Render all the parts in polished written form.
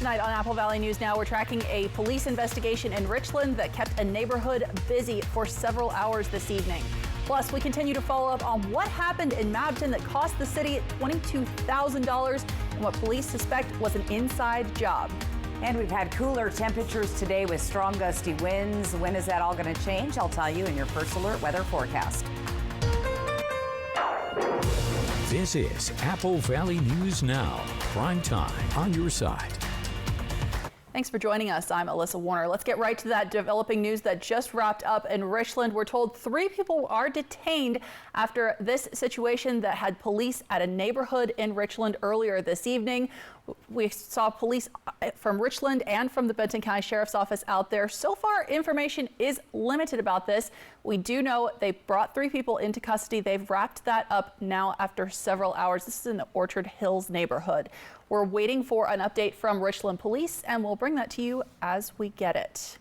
Tonight on Apple Valley News Now, we're tracking a police investigation in Richland that kept a neighborhood busy for several hours this evening. Plus, we continue to follow up on what happened in Mabton that cost the city $22,000 and what police suspect was an inside job. And we've had cooler temperatures today with strong gusty winds. When is that all going to change? I'll tell you in your First Alert weather forecast. This is Apple Valley News Now, prime time on your side. Thanks for joining us. I'm Alyssa Warner. Let's get right to that developing news that just wrapped up in Richland. We're told 3 people are detained after this situation that had police at a neighborhood in Richland earlier this evening. We saw police from Richland and from the Benton County Sheriff's Office out there. So far, information is limited about this. We do know they brought 3 people into custody. They've wrapped that up now after several hours. This is in the Orchard Hills neighborhood. We're waiting for an update from Richland Police, and we'll bring that to you as we get it.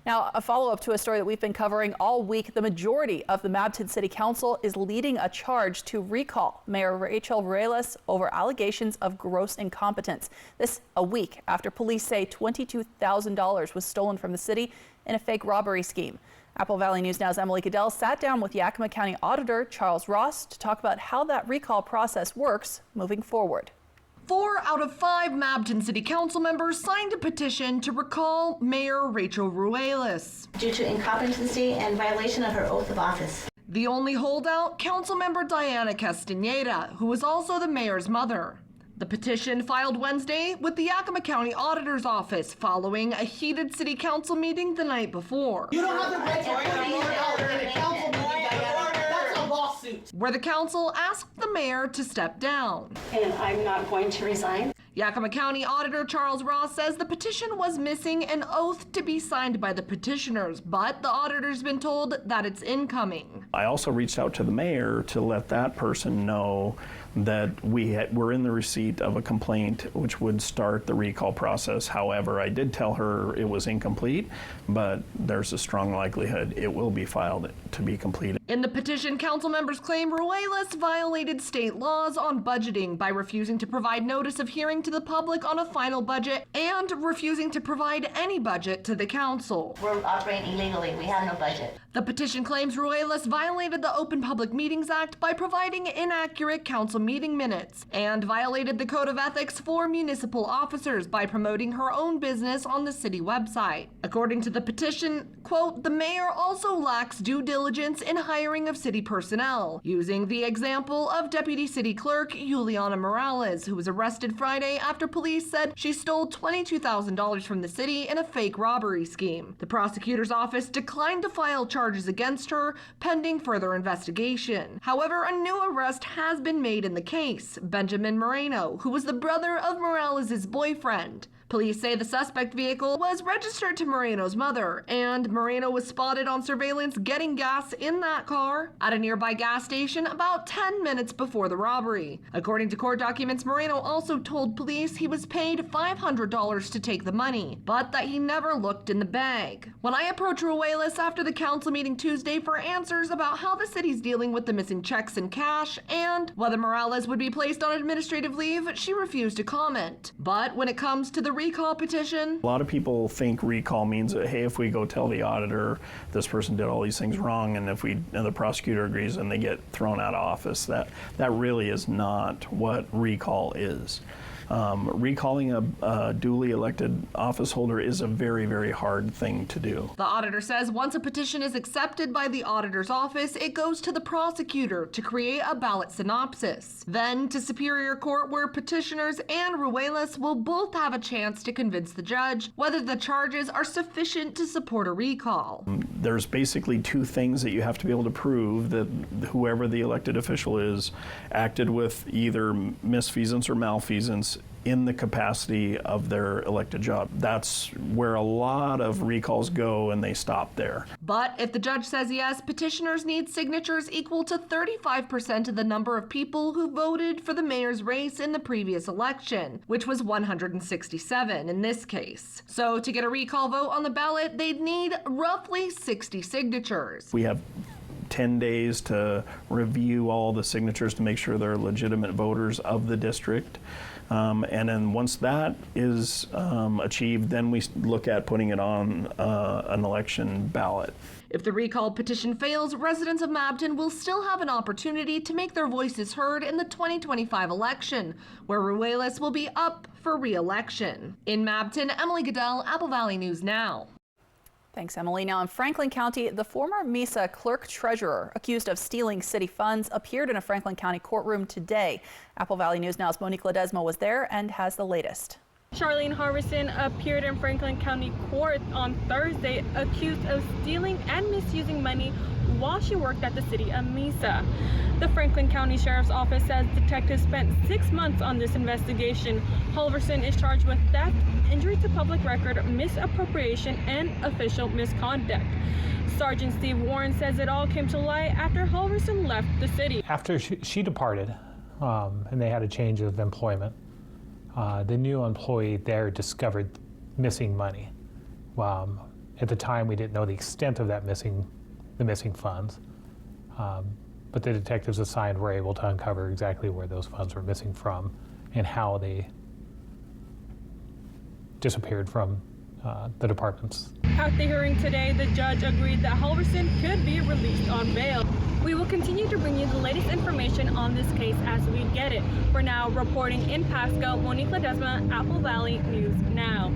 Now, a follow-up to a story that we've been covering all week. The majority of the Mabton City Council is leading a charge to recall Mayor Rachel Ruelas over allegations of gross incompetence. This a week after police say $22,000 was stolen from the city in a fake robbery scheme. Apple Valley News Now's Emily Goodell sat down with Yakima County Auditor Charles Ross to talk about how that recall process works moving forward. 4 out of 5 Mabton City Council members signed a petition to recall Mayor Rachel Ruelas due to incompetency and violation of her oath of office. The only holdout, Councilmember Diana Castaneda, who was also the mayor's mother. The petition filed Wednesday with the Yakima County Auditor's Office following a heated city council meeting the night before. You don't have the right to put me in a council meeting, Diana. That's a lawsuit. Where the council asked the mayor to step down. And I'm not going to resign. Yakima County Auditor Charles Ross says the petition was missing an oath to be signed by the petitioners, but the auditor's been told that it's incoming. I also reached out to the mayor to let that person know that we're in the receipt of a complaint which would start the recall process. However, I did tell her it was incomplete, but there's a strong likelihood it will be filed to be completed. In the petition, council members claim Ruelas violated state laws on budgeting by refusing to provide notice of hearing to the public on a final budget and refusing to provide any budget to the council. We're operating illegally. We have no budget. The petition claims Ruelas violated the Open Public Meetings Act by providing inaccurate council meeting minutes and violated the Code of Ethics for municipal officers by promoting her own business on the city website. According to the petition, quote, the mayor also lacks due diligence in hiring of city personnel, using the example of Deputy City Clerk Juliana Morales, who was arrested Friday after police said she stole $22,000 from the city in a fake robbery scheme. The prosecutor's office declined to file charges against her, pending further investigation. However, a new arrest has been made in the case, Benjamin Moreno, who was the brother of Morales' boyfriend. Police say the suspect vehicle was registered to Moreno's mother, and Moreno was spotted on surveillance getting gas in that car at a nearby gas station about 10 minutes before the robbery. According to court documents, Moreno also told police he was paid $500 to take the money, but that he never looked in the bag. When I approached Ruelas after the council meeting Tuesday for answers about how the city's dealing with the missing checks and cash and whether Morales would be placed on administrative leave, she refused to comment. But when it comes to the recall petition, a lot of people think recall means that, hey, if we go tell the auditor this person did all these things wrong, and if the prosecutor agrees and they get thrown out of office, that really is not what recall is. Recalling a duly elected office holder is a very, very hard thing to do. The auditor says once a petition is accepted by the auditor's office, it goes to the prosecutor to create a ballot synopsis. Then to Superior Court, where petitioners and Ruelas will both have a chance to convince the judge whether the charges are sufficient to support a recall. There's basically 2 things that you have to be able to prove: that whoever the elected official is acted with either misfeasance or malfeasance in the capacity of their elected job. That's where a lot of recalls go, and they stop there. But if the judge says yes, petitioners need signatures equal to 35% of the number of people who voted for the mayor's race in the previous election, which was 167 in this case. So to get a recall vote on the ballot, they'd need roughly 60 signatures. We have 10 days to review all the signatures to make sure they're legitimate voters of the district. And then once that is achieved, then we look at putting it on an election ballot. If the recall petition fails, residents of Mabton will still have an opportunity to make their voices heard in the 2025 election, where Ruelas will be up for re-election. In Mabton, Emily Goodell, Apple Valley News Now. Thanks, Emily. Now in Franklin County, the former MESA clerk-treasurer accused of stealing city funds appeared in a Franklin County courtroom today. Apple Valley News Now's Monique Ledesma was there and has the latest. Charlene Harvison appeared in Franklin County Court on Thursday accused of stealing and misusing money while she worked at the city of Mesa. The Franklin County Sheriff's Office says detectives spent 6 months on this investigation. Halverson is charged with theft, injury to public record, misappropriation, and official misconduct. Sergeant Steve Warren says it all came to light after Halverson left the city. After she departed, and they had a change of employment, the new employee there discovered missing money. At the time, we didn't know the extent of that the missing funds, but the detectives assigned were able to uncover exactly where those funds were missing from and how they disappeared from the departments. At the hearing today, the judge agreed that Halverson could be released on bail. We will continue to bring you the latest information on this case as we get it. For now, reporting in Pasco, Monique Ledesma, Apple Valley News Now.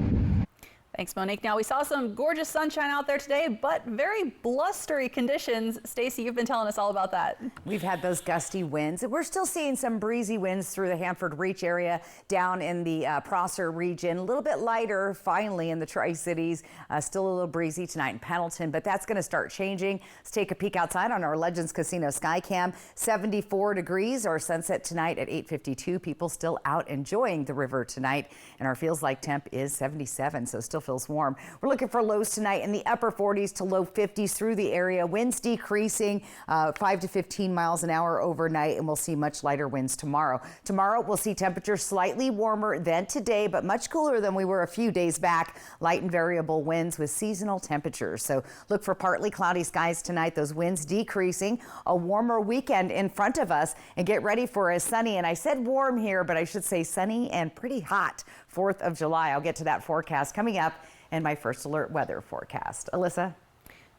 Thanks, Monique. Now, we saw some gorgeous sunshine out there today, but very blustery conditions. Stacey, you've been telling us all about that. We've had those gusty winds. We're still seeing some breezy winds through the Hanford Reach area, down in the Prosser region. A little bit lighter, finally, in the Tri-Cities. Still a little breezy tonight in Pendleton, but that's going to start changing. Let's take a peek outside on our Legends Casino Skycam. 74 degrees. Our sunset tonight at 8:52. People still out enjoying the river tonight, and our feels like temp is 77, so still feels warm. We're looking for lows tonight in the upper 40s to low 50s through the area. Winds decreasing 5 to 15 miles an hour overnight, and we'll see much lighter winds tomorrow. Tomorrow we'll see temperatures slightly warmer than today, but much cooler than we were a few days back. Light and variable winds with seasonal temperatures. So look for partly cloudy skies tonight. Those winds decreasing. A warmer weekend in front of us, and get ready for a sunny, and I said warm here, but I should say sunny and pretty hot 4th of July. I'll get to that forecast coming up and my first alert weather forecast. Alyssa.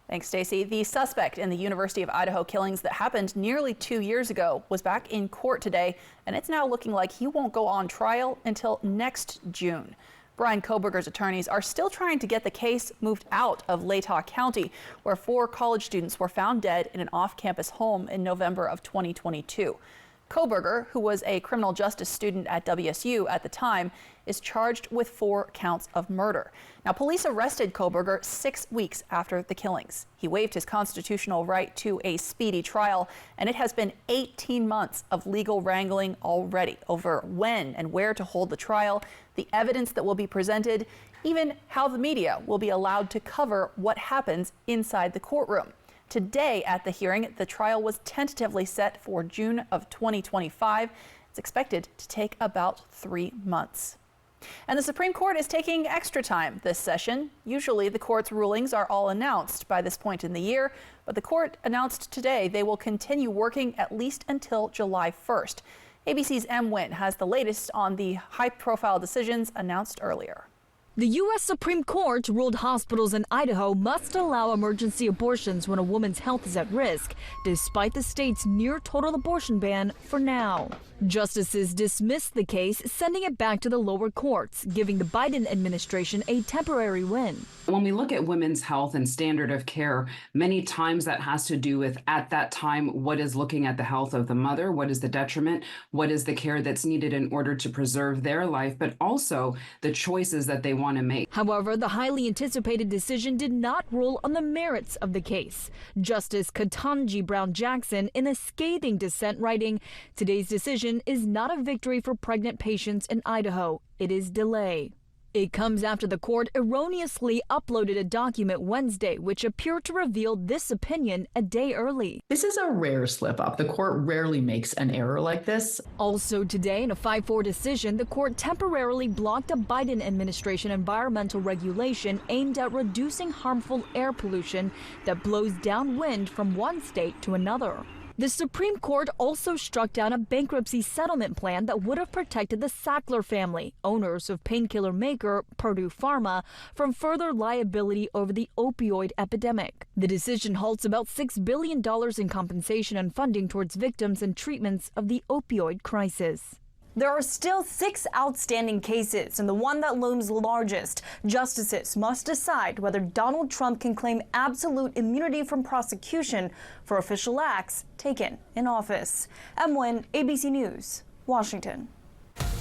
Thanks, Stacey. The suspect in the University of Idaho killings that happened nearly 2 years ago was back in court today, and it's now looking like he won't go on trial until next June. Brian Koberger's attorneys are still trying to get the case moved out of Latah County, where 4 college students were found dead in an off-campus home in November of 2022. Koberger, who was a criminal justice student at WSU at the time, is charged with 4 counts of murder. Now, police arrested Koberger 6 weeks after the killings. He waived his constitutional right to a speedy trial, and it has been 18 months of legal wrangling already over when and where to hold the trial, the evidence that will be presented, even how the media will be allowed to cover what happens inside the courtroom. Today at the hearing, the trial was tentatively set for June of 2025. It's expected to take about 3 months. And the Supreme Court is taking extra time this session. Usually the court's rulings are all announced by this point in the year, but the court announced today they will continue working at least until July 1st. ABC's M. Nguyen has the latest on the high-profile decisions announced earlier. The U.S. Supreme Court ruled hospitals in Idaho must allow emergency abortions when a woman's health is at risk, despite the state's near-total abortion ban for now. Justices dismissed the case, sending it back to the lower courts, giving the Biden administration a temporary win. When we look at women's health and standard of care, many times that has to do with, at that time, what is looking at the health of the mother, what is the detriment, what is the care that's needed in order to preserve their life, but also the choices that they want to make. However, the highly anticipated decision did not rule on the merits of the case. Justice Ketanji Brown Jackson, in a scathing dissent, writing, "Today's decision is not a victory for pregnant patients in Idaho. It is delay." It comes after the court erroneously uploaded a document Wednesday which appeared to reveal this opinion a day early. This is a rare slip-up. The court rarely makes an error like this. Also today, in a 5-4 decision, the court temporarily blocked a Biden administration environmental regulation aimed at reducing harmful air pollution that blows downwind from one state to another. The Supreme Court also struck down a bankruptcy settlement plan that would have protected the Sackler family, owners of painkiller maker Purdue Pharma, from further liability over the opioid epidemic. The decision halts about $6 billion in compensation and funding towards victims and treatments of the opioid crisis. There are still 6 outstanding cases, and the one that looms largest. Justices must decide whether Donald Trump can claim absolute immunity from prosecution for official acts taken in office. Em Nguyen, ABC News, Washington.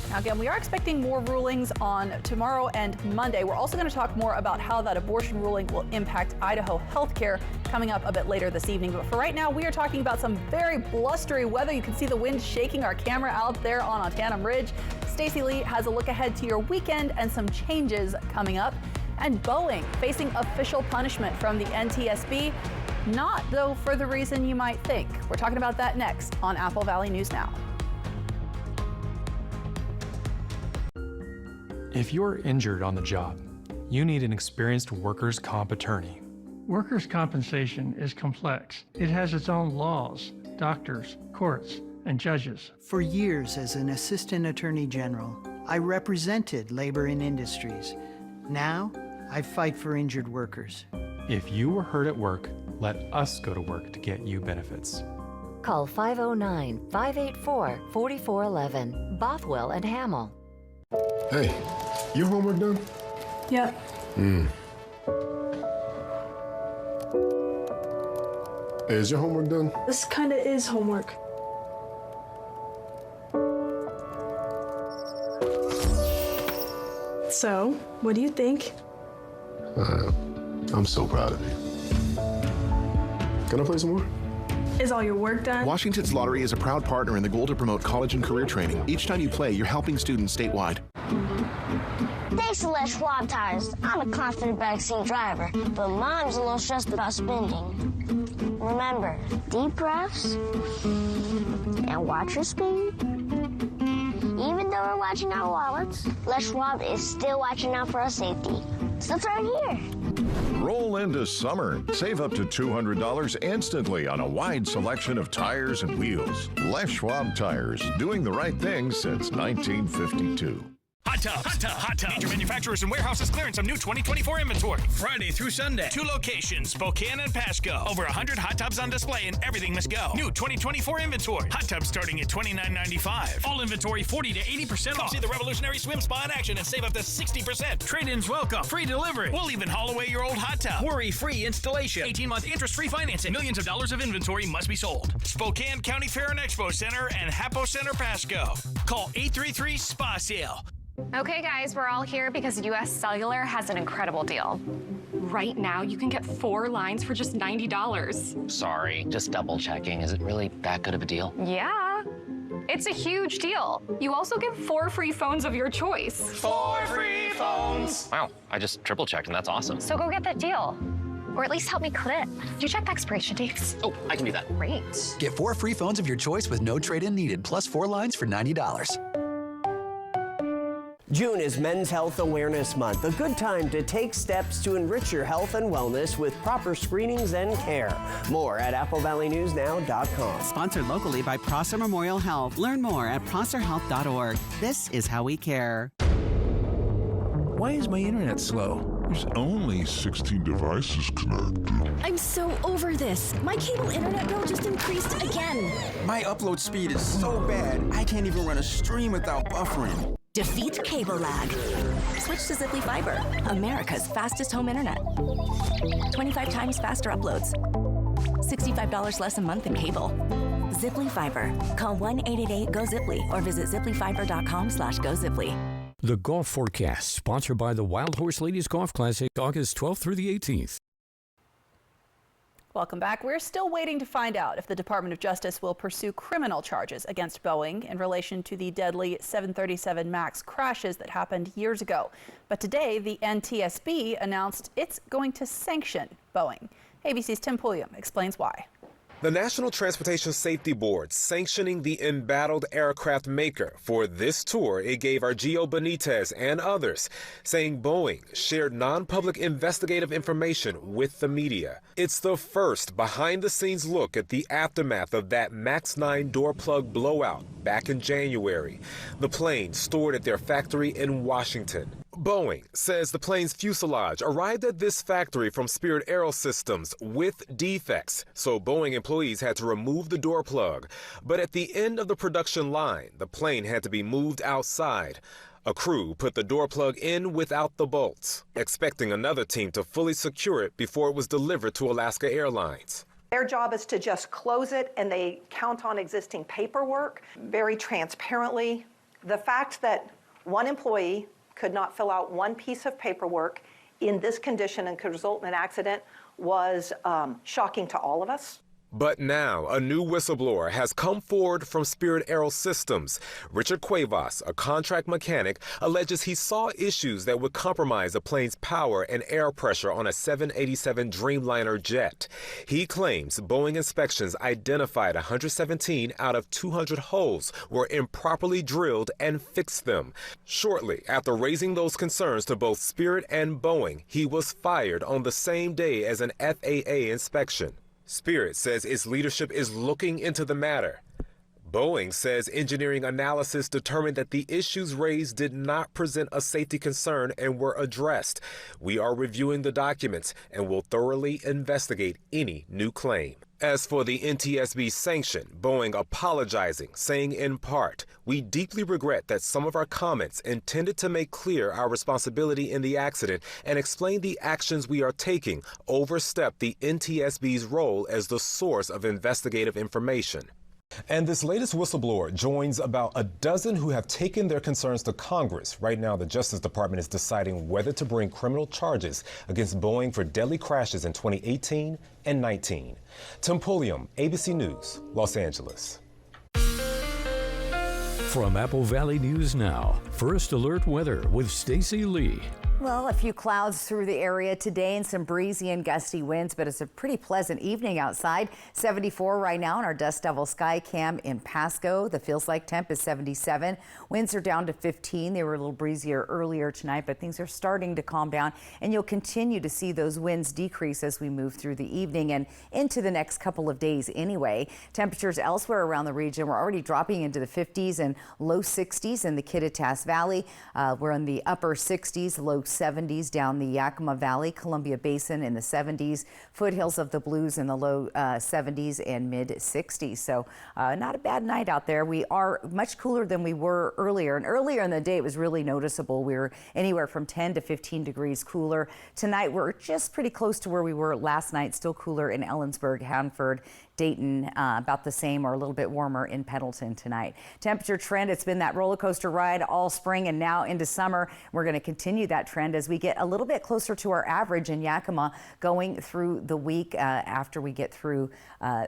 Now again, we are expecting more rulings on tomorrow and Monday. We're also going to talk more about how that abortion ruling will impact Idaho healthcare coming up a bit later this evening. But for right now, we are talking about some very blustery weather. You can see the wind shaking our camera out there on Tanum Ridge. Stacey Lee has a look ahead to your weekend and some changes coming up. And Boeing facing official punishment from the NTSB. Not, though, for the reason you might think. We're talking about that next on Apple Valley News Now. If you're injured on the job, you need an experienced workers' comp attorney. Workers' compensation is complex. It has its own laws, doctors, courts, and judges. For years as an assistant attorney general, I represented labor and industries. Now, I fight for injured workers. If you were hurt at work, let us go to work to get you benefits. Call 509-584-4411, Bothwell and Hamill. Hey, your homework done? Yep. Hey, is your homework done? This kinda is homework. So, what do you think? I'm so proud of you. Can I play some more? Is all your work done? Washington's Lottery is a proud partner in the goal to promote college and career training. Each time you play, you're helping students statewide. Thanks to Les Schwab tires, I'm a confident backseat driver, but Mom's a little stressed about spending. Remember, deep breaths and watch your speed. Even though we're watching our wallets, Les Schwab is still watching out for our safety. So it's right here. Roll into summer. Save up to $200 instantly on a wide selection of tires and wheels. Les Schwab Tires, doing the right thing since 1952. Hot Tubs. Hot Tubs. Hot Tubs. Major manufacturers and warehouses clearance some new 2024 inventory. Friday through Sunday. 2 locations, Spokane and Pasco. Over 100 hot tubs on display and everything must go. New 2024 inventory. Hot tubs starting at $29.95. All inventory 40 to 80% off. See the revolutionary swim spa in action and save up to 60%. Trade-ins welcome. Free delivery. We'll even haul away your old hot tub. Worry-free installation. 18-month interest-free financing. Millions of dollars of inventory must be sold. Spokane County Fair and Expo Center and Hapo Center Pasco. Call 833-SPA-SALE. Okay, guys, we're all here because US Cellular has an incredible deal. Right now, you can get 4 lines for just $90. Sorry, just double checking. Is it really that good of a deal? Yeah, it's a huge deal. You also get 4 free phones of your choice. 4 free phones! Wow, I just triple checked and that's awesome. So go get that deal. Or at least help me clip. You check the expiration dates. Oh, I can do that. Great. Get 4 free phones of your choice with no trade-in needed, plus 4 lines for $90. June is Men's Health Awareness Month, a good time to take steps to enrich your health and wellness with proper screenings and care. More at AppleValleyNewsNow.com. Sponsored locally by Prosser Memorial Health. Learn more at prosserhealth.org. This is how we care. Why is my internet slow? There's only 16 devices connected. I'm so over this. My cable internet bill just increased again. My upload speed is so bad, I can't even run a stream without buffering. Defeat cable lag. Switch to Ziply Fiber, America's fastest home internet. 25 times faster uploads. $65 less a month in cable. Ziply Fiber. Call 1-888-GO-ZIPLY or visit ziplyfiber.com/GoZiply. The Golf Forecast, sponsored by the Wild Horse Ladies Golf Classic, August 12th through the 18th. Welcome back. We're still waiting to find out if the Department of Justice will pursue criminal charges against Boeing in relation to the deadly 737 MAX crashes that happened years ago. But today, the NTSB announced it's going to sanction Boeing. ABC's Tim Pulliam explains why. The National Transportation Safety Board sanctioning the embattled aircraft maker. For this tour, it gave Argio Benitez and others, saying Boeing shared non-public investigative information with the media. It's the first behind-the-scenes look at the aftermath of that MAX 9 door plug blowout back in January. The plane stored at their factory in Washington. Boeing says the plane's fuselage arrived at this factory from Spirit Aerosystems with defects, so Boeing employees had to remove the door plug. But at the end of the production line, the plane had to be moved outside. A crew put the door plug in without the bolts, expecting another team to fully secure it before it was delivered to Alaska Airlines. Their job is to just close it, and they count on existing paperwork very transparently. The fact that one employee could not fill out one piece of paperwork in this condition and could result in an accident was shocking to all of us. But now, a new whistleblower has come forward from Spirit Aerosystems. Richard Cuevas, a contract mechanic, alleges he saw issues that would compromise the plane's power and air pressure on a 787 Dreamliner jet. He claims Boeing inspections identified 117 out of 200 holes were improperly drilled and fixed them. Shortly after raising those concerns to both Spirit and Boeing, he was fired on the same day as an FAA inspection. Spirit says its leadership is looking into the matter. Boeing says engineering analysis determined that the issues raised did not present a safety concern and were addressed. We are reviewing the documents and will thoroughly investigate any new claim. As for the NTSB sanction, Boeing apologizing, saying in part, "We deeply regret that some of our comments intended to make clear our responsibility in the accident and explain the actions we are taking overstep the NTSB's role as the source of investigative information." And this latest whistleblower joins about a dozen who have taken their concerns to Congress. Right now, the Justice Department is deciding whether to bring criminal charges against Boeing for deadly crashes in 2018 and 19. Tim Pulliam, ABC News, Los Angeles. From Apple Valley News Now, First Alert Weather with Stacy Lee. Well, a few clouds through the area today and some breezy and gusty winds, but it's a pretty pleasant evening outside. 74 right now on our Dust Devil Sky Cam in Pasco. The feels like temp is 77. Winds are down to 15. They were a little breezier earlier tonight, but things are starting to calm down, and you'll continue to see those winds decrease as we move through the evening and into the next couple of days anyway. Temperatures elsewhere around the region were already dropping into the 50s and low 60s in the Kittitas Valley. We're in the upper 60s, low 70s down the Yakima Valley, Columbia Basin in the 70s, foothills of the Blues in the low 70s and mid 60s. So not a bad night out there. We are much cooler than we were earlier, and earlier in the day it was really noticeable. We were anywhere from 10 to 15 degrees cooler. Tonight we're just pretty close to where we were last night, still cooler in Ellensburg, Hanford, Dayton, about the same or a little bit warmer in Pendleton tonight. Temperature trend, it's been that roller coaster ride all spring and now into summer. We're going to continue that trend as we get a little bit closer to our average in Yakima going through the week after we get through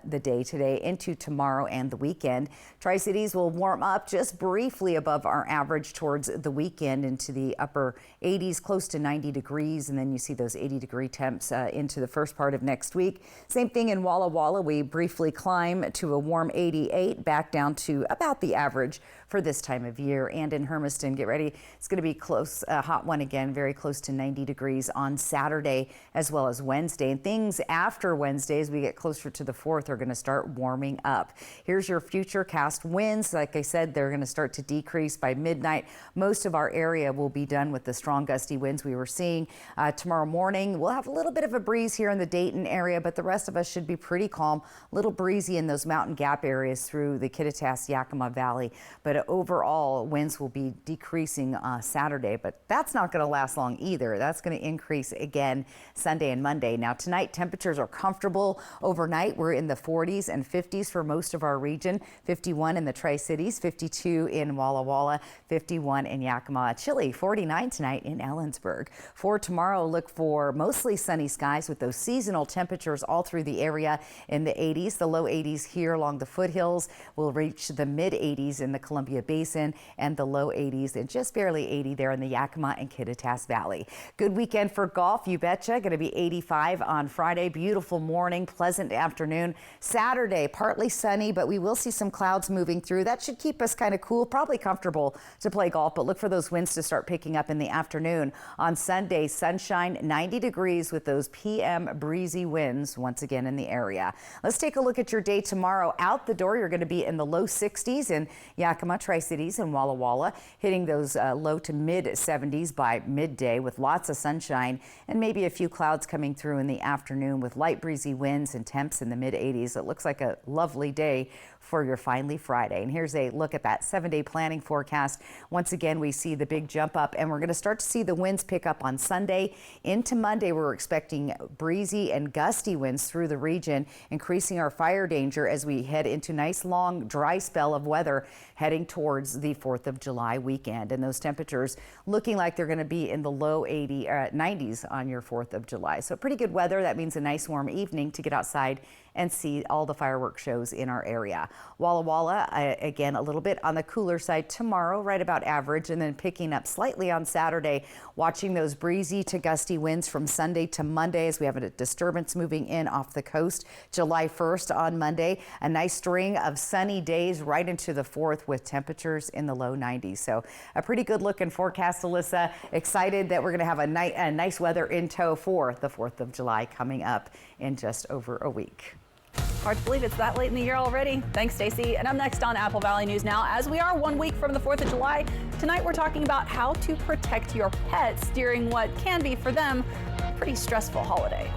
the day today into tomorrow and the weekend. Tri-Cities will warm up just briefly above our average towards the weekend into the upper 80s, close to 90 degrees, and then you see those 80-degree temps into the first part of next week. Same thing in Walla Walla. We briefly climb to a warm 88, back down to about the average for this time of year. And in Hermiston, get ready. It's going to be close, a hot one again, very close to 90 degrees on Saturday as well as Wednesday. And things after Wednesday, as we get closer to the 4th, are going to start warming up. Here's your future cast winds. Like I said, they're going to start to decrease by midnight. Most of our area will be done with the strong gusty winds we were seeing. Tomorrow morning, we'll have a little bit of a breeze here in the Dayton area, but the rest of us should be pretty calm. A little breezy in those mountain gap areas through the Kittitas Yakima Valley. But overall, winds will be decreasing Saturday, but that's not going to last long either. That's going to increase again Sunday and Monday. Now tonight, temperatures are comfortable overnight. We're in the 40s and 50s for most of our region. 51 in the Tri-Cities, 52 in Walla Walla, 51 in Yakima. Chilly, 49 tonight in Ellensburg. For tomorrow, look for mostly sunny skies with those seasonal temperatures all through the area in the 80s. The low 80s here along the foothills will reach the mid 80s in the Columbia Basin and the low 80s and just barely 80 there in the Yakima and Kittitas Newscast Valley. Good weekend for golf, you betcha. Going to be 85 on Friday. Beautiful morning, pleasant afternoon. Saturday, partly sunny, but we will see some clouds moving through. That should keep us kind of cool, probably comfortable to play golf, but look for those winds to start picking up in the afternoon. On Sunday, sunshine, 90 degrees with those PM breezy winds once again in the area. Let's take a look at your day tomorrow. Out the door, you're going to be in the low 60s in Yakima, Tri-Cities, and Walla Walla, hitting those low to mid 70s by midday with lots of sunshine and maybe a few clouds coming through in the afternoon with light breezy winds and temps in the mid 80s. It looks like a lovely day for your finally Friday. And here's a look at that 7-day planning forecast. Once again, we see the big jump up, and we're going to start to see the winds pick up on Sunday. Into Monday, we're expecting breezy and gusty winds through the region, increasing our fire danger as we head into nice long dry spell of weather heading towards the 4th of July weekend. And those temperatures looking like they're going to be in the low 90s on your 4th of July. So pretty good weather. That means a nice warm evening to get outside and see all the fireworks shows in our area. Walla Walla, again, a little bit on the cooler side tomorrow, right about average, and then picking up slightly on Saturday. Watching those breezy to gusty winds from Sunday to Monday as we have a disturbance moving in off the coast. July 1st on Monday, a nice string of sunny days right into the 4th with temperatures in the low 90s. So a pretty good looking forecast, Alyssa. Excited that we're going to have a nice weather in tow for the 4th of July coming up in just over a week. Hard to believe it's that late in the year already. Thanks, Stacey. And I'm next on Apple Valley News Now. As we are 1 week from the 4th of July, tonight we're talking about how to protect your pets during what can be, for them, a pretty stressful holiday.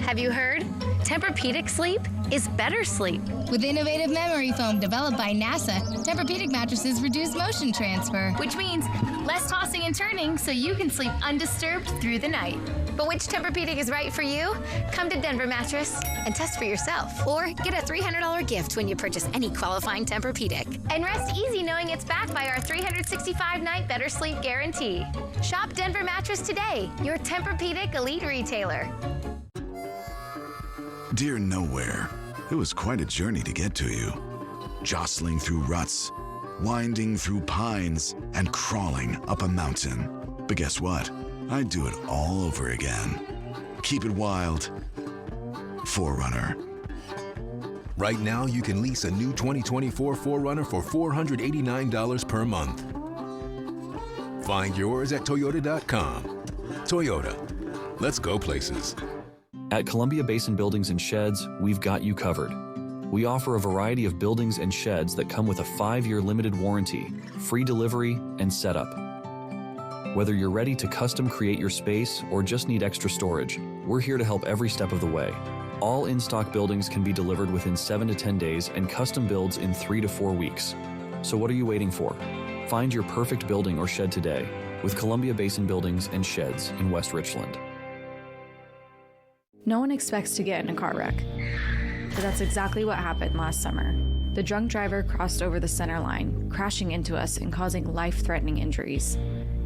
Have you heard? Tempur-Pedic sleep is better sleep. With innovative memory foam developed by NASA, Tempur-Pedic mattresses reduce motion transfer, which means less tossing and turning so you can sleep undisturbed through the night. But which Tempur-Pedic is right for you? Come to Denver Mattress and test for yourself. Or get a $300 gift when you purchase any qualifying Tempur-Pedic. And rest easy knowing it's backed by our 365-night better sleep guarantee. Shop Denver Mattress today, your Tempur-Pedic elite retailer. Dear Nowhere, it was quite a journey to get to you. Jostling through ruts, winding through pines, and crawling up a mountain. But guess what? I'd do it all over again. Keep it wild. 4Runner. Right now, you can lease a new 2024 4Runner for $489 per month. Find yours at Toyota.com. Toyota. Let's go places. At Columbia Basin Buildings and Sheds, we've got you covered. We offer a variety of buildings and sheds that come with a 5-year limited warranty, free delivery, and setup. Whether you're ready to custom create your space or just need extra storage, we're here to help every step of the way. All in-stock buildings can be delivered within 7 to 10 days and custom builds in 3 to 4 weeks. So what are you waiting for? Find your perfect building or shed today with Columbia Basin Buildings and Sheds in West Richland. No one expects to get in a car wreck, but that's exactly what happened last summer. The drunk driver crossed over the center line, crashing into us and causing life-threatening injuries.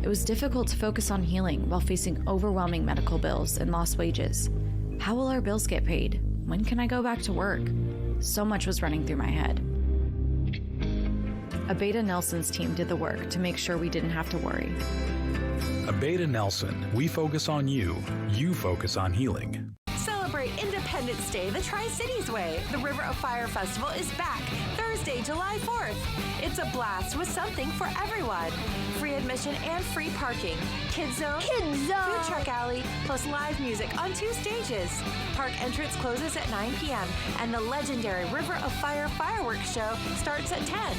It was difficult to focus on healing while facing overwhelming medical bills and lost wages. How will our bills get paid? When can I go back to work? So much was running through my head. Abeda Nelson's team did the work to make sure we didn't have to worry. Abeda Nelson, we focus on you, you focus on healing. Celebrate Independence Day the Tri-Cities way. The River of Fire Festival is back Thursday, July 4th. It's a blast with something for everyone. Free admission and free parking. Kids Zone, Food Truck Alley, plus live music on 2 stages. Park entrance closes at 9 p.m. and the legendary River of Fire fireworks show starts at 10.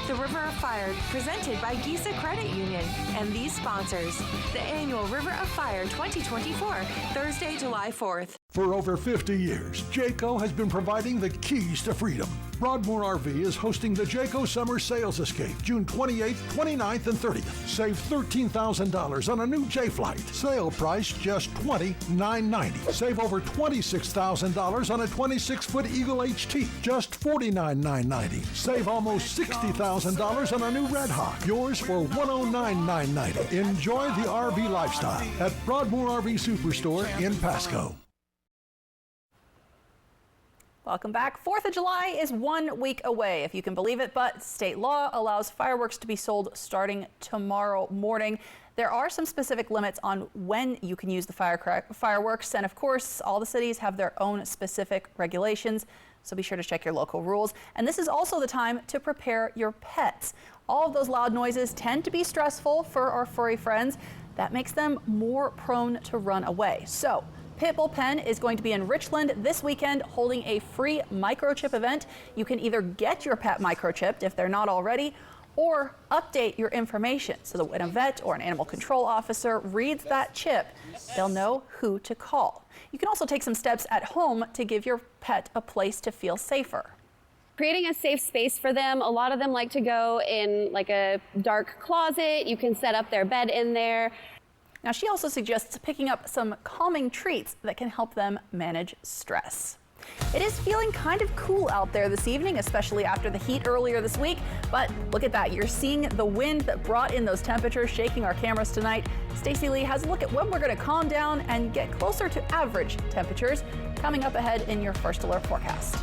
The River of Fire, presented by Giza Credit Union and these sponsors. The annual River of Fire 2024, Thursday, July 4th. For over 50 years, Jayco has been providing the keys to freedom. Broadmoor RV is hosting the Jayco Summer Sales Escape, June 28th, 29th, and 30th. Save $13,000 on a new J-Flight. Sale price just $29,990. Save over $26,000 on a 26-foot Eagle HT, just $49,990. Save almost $60,000 on a new Red Hawk, yours for $109,990. Enjoy the RV lifestyle at Broadmoor RV Superstore in Pasco. Welcome back. 4th of July is 1 week away, if you can believe it, but state law allows fireworks to be sold starting tomorrow morning. There are some specific limits on when you can use the fireworks, and of course, all the cities have their own specific regulations, so be sure to check your local rules. And this is also the time to prepare your pets. All of those loud noises tend to be stressful for our furry friends. That makes them more prone to run away. So Pitbull Pen is going to be in Richland this weekend holding a free microchip event. You can either get your pet microchipped if they're not already, or update your information so that when a vet or an animal control officer reads that chip, they'll know who to call. You can also take some steps at home to give your pet a place to feel safer. Creating a safe space for them. A lot of them like to go in like a dark closet. You can set up their bed in there. Now, she also suggests picking up some calming treats that can help them manage stress. It is feeling kind of cool out there this evening, especially after the heat earlier this week. But look at that. You're seeing the wind that brought in those temperatures shaking our cameras tonight. Stacey Lee has a look at when we're going to calm down and get closer to average temperatures coming up ahead in your First Alert forecast.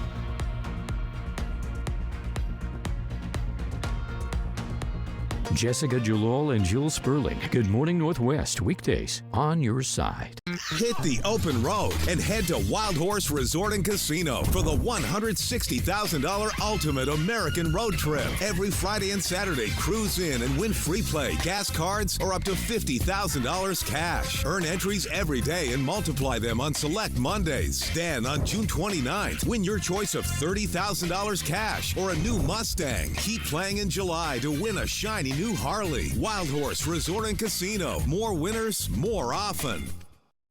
Jessica Jalol and Jill Sperling. Good Morning Northwest, weekdays on your side. Hit the open road and head to Wild Horse Resort and Casino for the $160,000 Ultimate American Road Trip. Every Friday and Saturday, cruise in and win free play, gas cards, or up to $50,000 cash. Earn entries every day and multiply them on select Mondays. Then on June 29th, win your choice of $30,000 cash or a new Mustang. Keep playing in July to win a shiny new Harley. Wild Horse Resort and Casino. More winners, more often.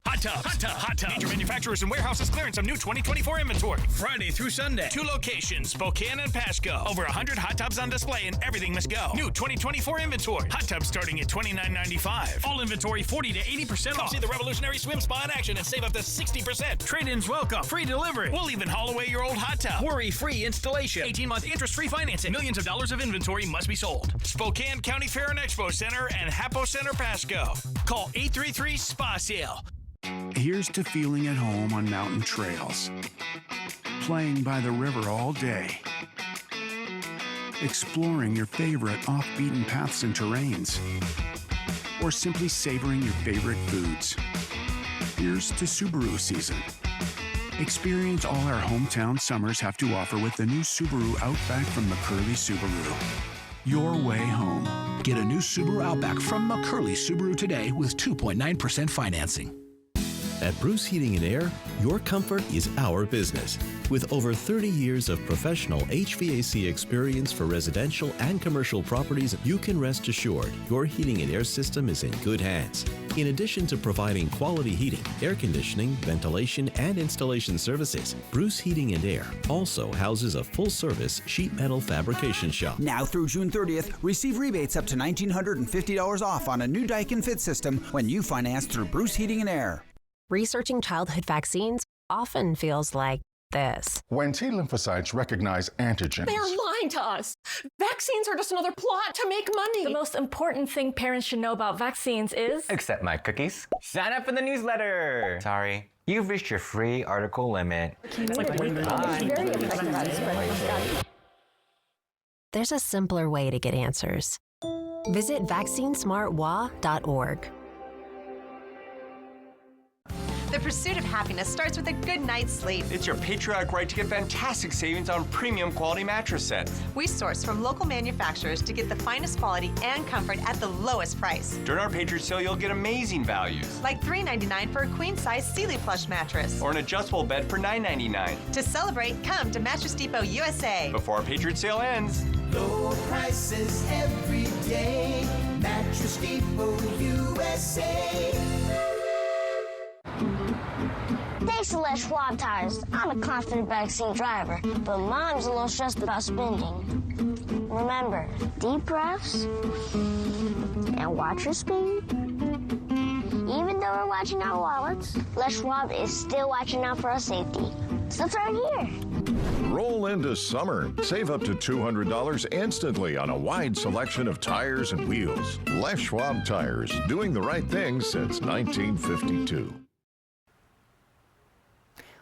Hot Tubs. Hot Tub. Hot Tub. Major manufacturers and warehouses clearance some new 2024 inventory. Friday through Sunday. 2 locations, Spokane and Pasco. Over 100 hot tubs on display and everything must go. New 2024 inventory. Hot tubs starting at $29.95. All inventory 40 to 80% off. Come see the revolutionary swim spa in action and save up to 60%. Trade-ins welcome. Free delivery. We'll even haul away your old hot tub. Worry-free installation. 18-month interest-free financing. Millions of dollars of inventory must be sold. Spokane County Fair and Expo Center and Hapo Center Pasco. Call 833-SPA-SALE. Here's to feeling at home on mountain trails, playing by the river all day, exploring your favorite off-beaten paths and terrains, or simply savoring your favorite foods. Here's to Subaru season. Experience all our hometown summers have to offer with the new Subaru Outback from McCurley Subaru. Your way home. Get a new Subaru Outback from McCurley Subaru today with 2.9% financing. At Bruce Heating and Air, your comfort is our business. With over 30 years of professional HVAC experience for residential and commercial properties, you can rest assured your heating and air system is in good hands. In addition to providing quality heating, air conditioning, ventilation, and installation services, Bruce Heating and Air also houses a full-service sheet metal fabrication shop. Now through June 30th, receive rebates up to $1,950 off on a new Daikin Fit system when you finance through Bruce Heating and Air. Researching childhood vaccines often feels like this. When T lymphocytes recognize antigens, They are lying to us. Vaccines are just another plot to make money. The most important thing parents should know about vaccines is... Accept my cookies. Sign up for the newsletter. Sorry, you've reached your free article limit. There's a simpler way to get answers. Visit vaccinesmartwa.org. The pursuit of happiness starts with a good night's sleep. It's your patriotic right to get fantastic savings on premium quality mattress sets. We source from local manufacturers to get the finest quality and comfort at the lowest price. During our Patriot Sale, you'll get amazing values. Like $3.99 for a queen-size Sealy plush mattress. Or an adjustable bed for $9.99. To celebrate, come to Mattress Depot USA. Before our Patriot Sale ends. Low prices every day. Mattress Depot USA. Thanks to Les Schwab Tires, I'm a confident vaccine driver, but Mom's a little stressed about spending. Remember, deep breaths and watch your speed. Even though we're watching our wallets, Les Schwab is still watching out for our safety. So third year. Roll into summer. Save up to $200 instantly on a wide selection of tires and wheels. Les Schwab Tires, doing the right thing since 1952.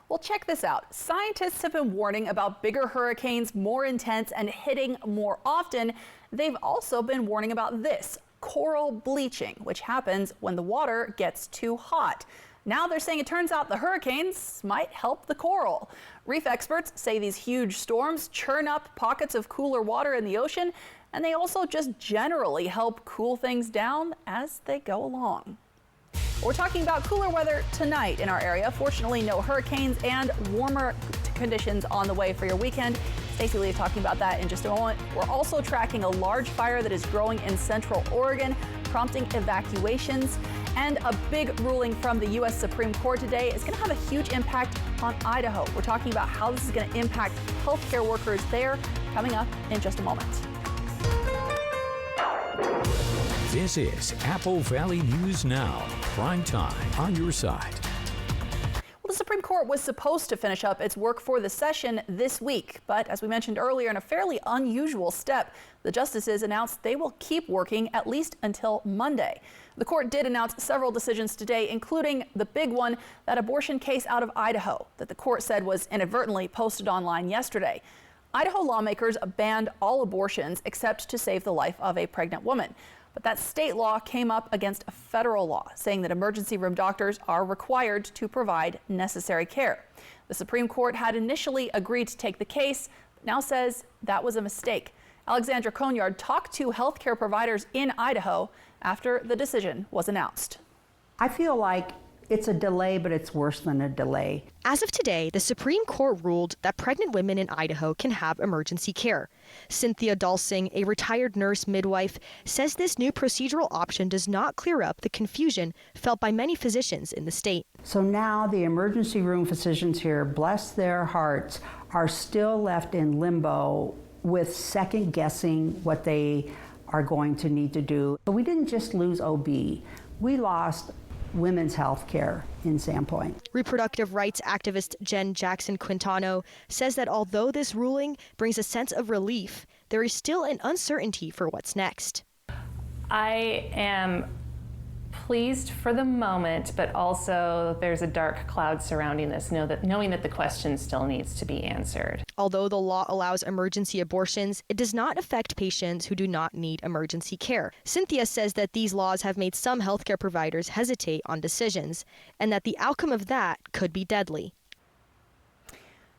Well, check this out. Scientists have been warning about bigger hurricanes, more intense and hitting more often. They've also been warning about this, coral bleaching, which happens when the water gets too hot. Now they're saying it turns out the hurricanes might help the coral. Reef experts say these huge storms churn up pockets of cooler water in the ocean, and they also just generally help cool things down as they go along. We're talking about cooler weather tonight in our area. Fortunately, no hurricanes and warmer conditions on the way for your weekend. Stacey Lee is talking about that in just a moment. We're also tracking a large fire that is growing in central Oregon, prompting evacuations. And a big ruling from the U.S. Supreme Court today is going to have a huge impact on Idaho. We're talking about how this is going to impact healthcare workers there, coming up in just a moment. This is Apple Valley News Now, prime time on your side. Well, the Supreme Court was supposed to finish up its work for the session this week, but as we mentioned earlier, in a fairly unusual step, the justices announced they will keep working at least until Monday. The court did announce several decisions today, including the big one, that abortion case out of Idaho that the court said was inadvertently posted online yesterday. Idaho lawmakers banned all abortions except to save the life of a pregnant woman. But that state law came up against a federal law saying that emergency room doctors are required to provide necessary care. The Supreme Court had initially agreed to take the case, but now says that was a mistake. Alexandra Conyard talked to healthcare providers in Idaho after the decision was announced. I feel like it's a delay, but it's worse than a delay. As of today, the Supreme Court ruled that pregnant women in Idaho can have emergency care. Cynthia Dalsing, a retired nurse midwife, says this new procedural option does not clear up the confusion felt by many physicians in the state. So now the emergency room physicians here, bless their hearts, are still left in limbo with second guessing what they are going to need to do. But we didn't just lose OB, we lost women's health care in Sandpoint. Reproductive rights activist Jen Jackson Quintano says that although this ruling brings a sense of relief, there is still an uncertainty for what's next. I am pleased for the moment, but also there's a dark cloud surrounding this, knowing that the question still needs to be answered. Although the law allows emergency abortions, it does not affect patients who do not need emergency care. Cynthia says that these laws have made some healthcare providers hesitate on decisions, and that the outcome of that could be deadly.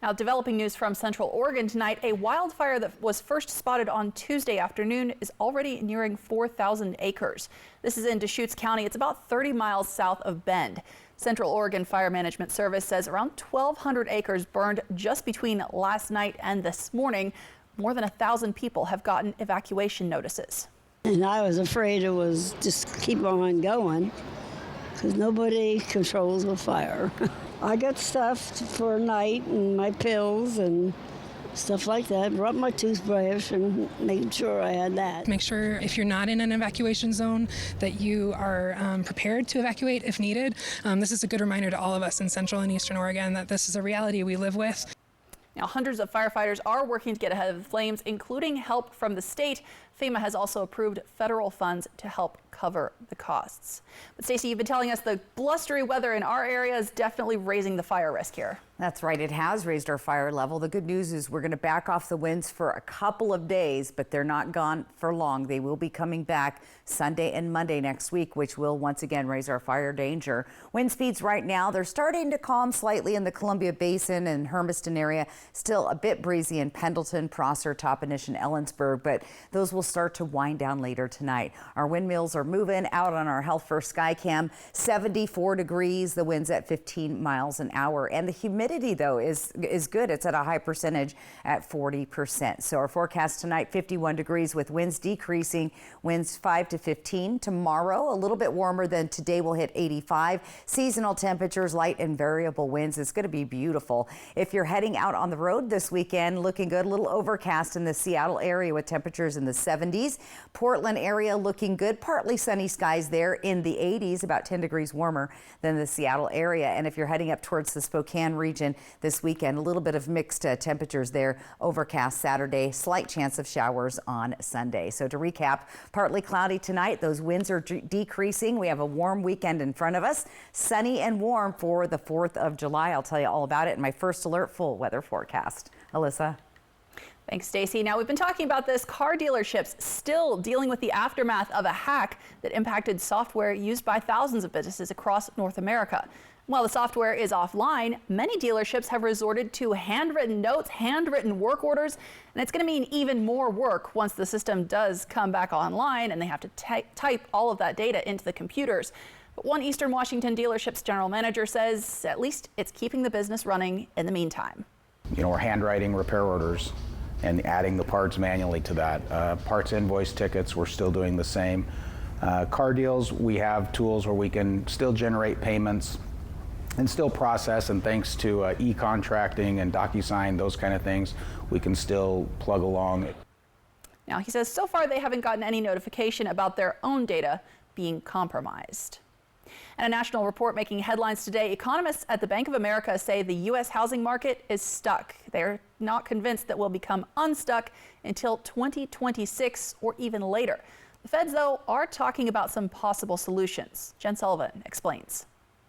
Now, developing news from Central Oregon tonight, a wildfire that was first spotted on Tuesday afternoon is already nearing 4,000 acres. This is in Deschutes County. It's about 30 miles south of Bend. Central Oregon Fire Management Service says around 1,200 acres burned just between last night and this morning. More than 1,000 people have gotten evacuation notices. And I was afraid it was just keep on going because nobody controls a fire. I got stuff for night and my pills and stuff like that. Brought my toothbrush and made sure I had that. Make sure if you're not in an evacuation zone that you are prepared to evacuate if needed. This is a good reminder to all of us in Central and Eastern Oregon that this is a reality we live with. Now, hundreds of firefighters are working to get ahead of the flames, including help from the state. FEMA has also approved federal funds to help cover the costs. But Stacey, you've been telling us the blustery weather in our area is definitely raising the fire risk here. That's right. It has raised our fire level. The good news is we're going to back off the winds for a couple of days, but they're not gone for long. They will be coming back Sunday and Monday next week, which will once again raise our fire danger. Wind speeds right now, they're starting to calm slightly in the Columbia Basin and Hermiston area. Still a bit breezy in Pendleton, Prosser, Toppenish, and Ellensburg, but those will start to wind down later tonight. Our windmills are moving out on our Health First Skycam. 74 degrees, the winds at 15 miles an hour, and the humidity though is good. It's at a high percentage at 40%. So our forecast tonight, 51 degrees with winds decreasing, winds 5 to 15. Tomorrow, a little bit warmer than today, will hit 85. Seasonal temperatures, light and variable winds. It's going to be beautiful. If you're heading out on the road this weekend, looking good. A little overcast in the Seattle area with temperatures in the 70s. 70s. Portland area looking good, partly sunny skies there in the 80s, about 10 degrees warmer than the Seattle area. And if you're heading up towards the Spokane region this weekend, a little bit of mixed temperatures there. Overcast Saturday, slight chance of showers on Sunday. So to recap, partly cloudy tonight. Those winds are decreasing. We have a warm weekend in front of us. Sunny and warm for the 4th of July. I'll tell you all about it in my first alert full weather forecast. Alyssa. Thanks, Stacey. Now, we've been talking about this. Car dealerships still dealing with the aftermath of a hack that impacted software used by thousands of businesses across North America. While the software is offline, many dealerships have resorted to handwritten notes, handwritten work orders, and it's going to mean even more work once the system does come back online and they have to type all of that data into the computers. But one Eastern Washington dealership's general manager says at least it's keeping the business running in the meantime. You know, we're handwriting repair orders and adding the parts manually to that. Parts invoice tickets, we're still doing the same. Car deals, we have tools where we can still generate payments and still process, and thanks to e-contracting and DocuSign, those kind of things, we can still plug along. Now, he says so far they haven't gotten any notification about their own data being compromised. And a national report making headlines today, economists at the Bank of America say the U.S. housing market is stuck. They're not convinced that we'll become unstuck until 2026 or even later. The feds, though, are talking about some possible solutions. Jen Sullivan explains.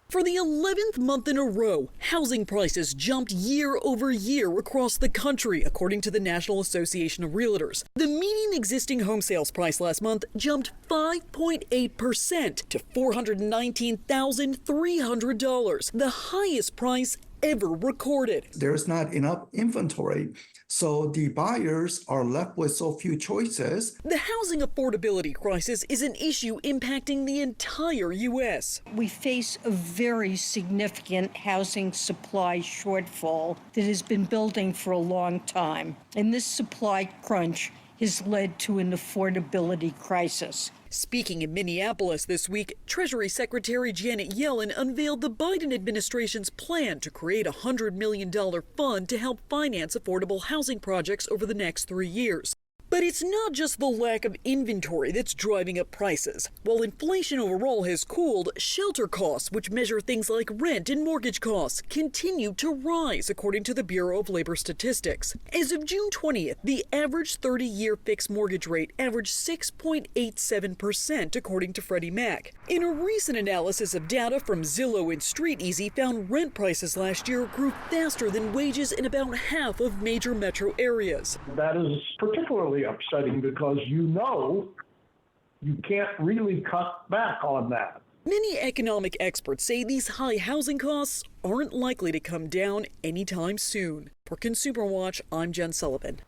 For the 11th month in a row, housing prices jumped year over year across the country, according to the National Association of Realtors. The median existing home sales price last month jumped 5.8% to $419,300, the highest price ever recorded. There's not enough inventory, so the buyers are left with so few choices. The housing affordability crisis is an issue impacting the entire U.S. We face a very significant housing supply shortfall that has been building for a long time, and this supply crunch has led to an affordability crisis. Speaking in Minneapolis this week, Treasury Secretary Janet Yellen unveiled the Biden administration's plan to create a $100 million fund to help finance affordable housing projects over the next 3 years. But it's not just the lack of inventory that's driving up prices. While inflation overall has cooled, shelter costs, which measure things like rent and mortgage costs, continue to rise, according to the Bureau of Labor Statistics. As of June 20th, the average 30-year fixed mortgage rate averaged 6.87%, according to Freddie Mac. In a recent analysis of data from Zillow and StreetEasy found rent prices last year grew faster than wages in about half of major metro areas. That is particularly upsetting because you can't really cut back on that. Many economic experts say these high housing costs aren't likely to come down anytime soon. For Consumer Watch, I'm Jen Sullivan.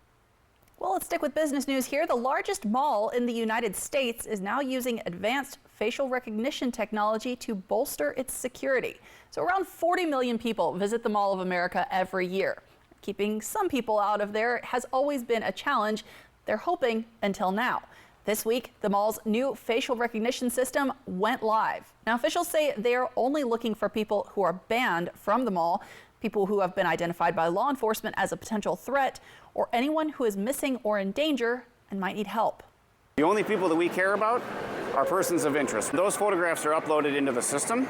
Well, let's stick with business news here. The largest mall in the United States is now using advanced facial recognition technology to bolster its security. So around 40 million people visit the Mall of America every year. Keeping some people out of there has always been a challenge. They're hoping until now. This week, the mall's new facial recognition system went live. Now, officials say they're only looking for people who are banned from the mall, people who have been identified by law enforcement as a potential threat, or anyone who is missing or in danger and might need help. The only people that we care about are persons of interest. Those photographs are uploaded into the system,